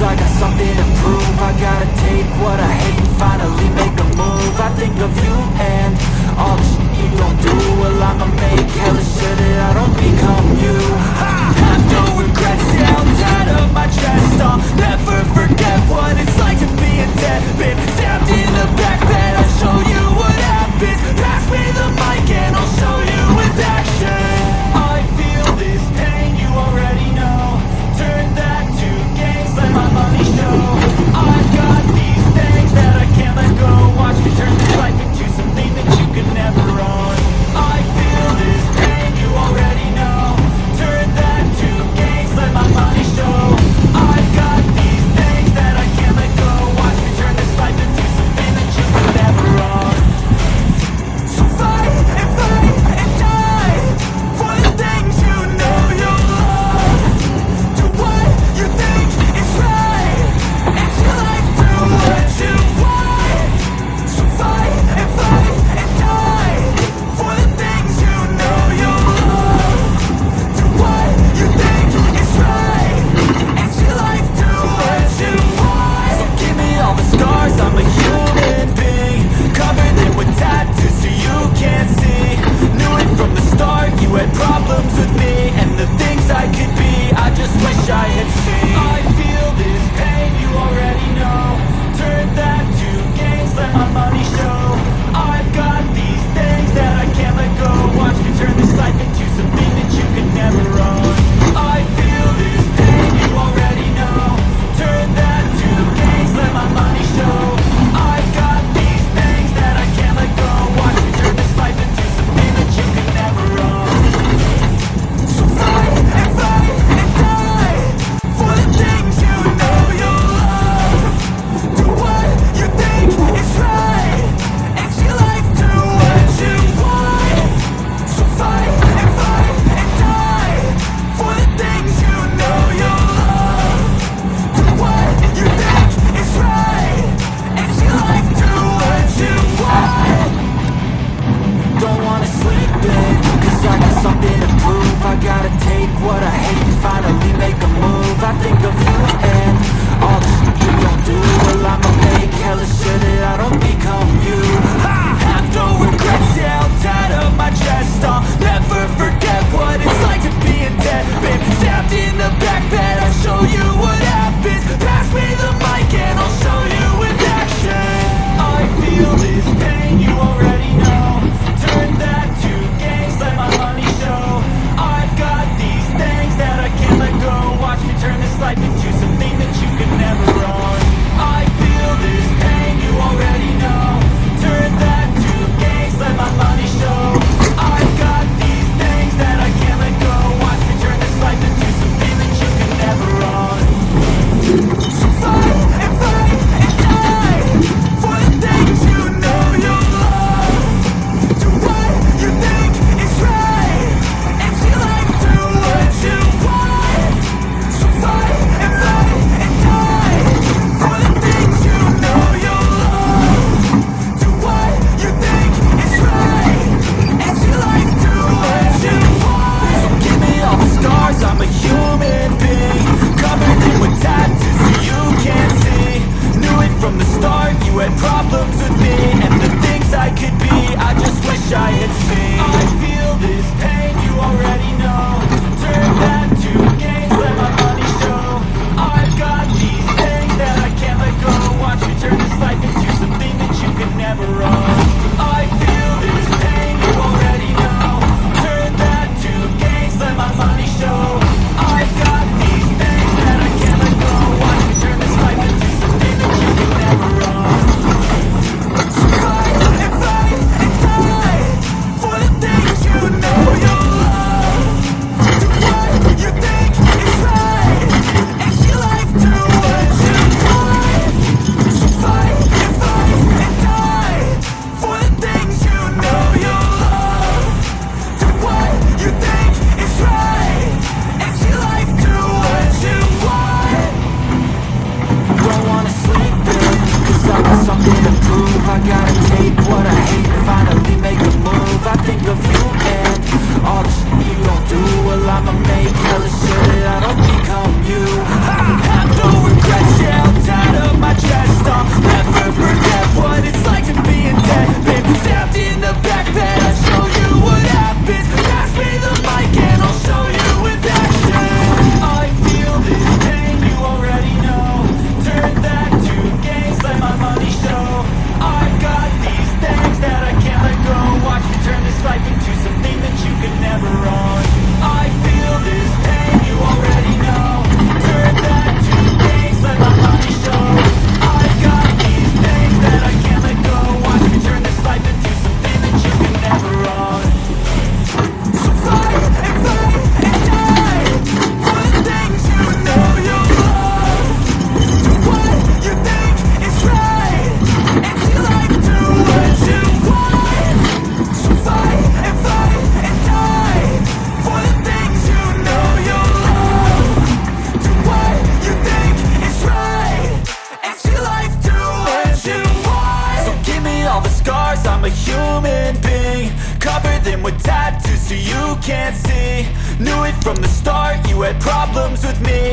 I got something to prove. I gotta take what I hate and finally make a move. I think of you and all the shit you don't do. Well, I'ma make hella sure that I don't become you. I have no regrets, yeah, I'm tired of my chest. I'll never forget what it's like to be a dead. Been stabbed in the back bed, I'll show you what happens. Pass me the mic and I'll show you with action. I feel this pain, you already know. Turn that to gains, let my money show. I've got these things that I can't let go. Watch me turn this life into something that you could never own. I feel this pain, you already know. Turn that to scars, I'm a human being. Cover them with tattoos so you can't see. Knew it from the start, you had problems with me.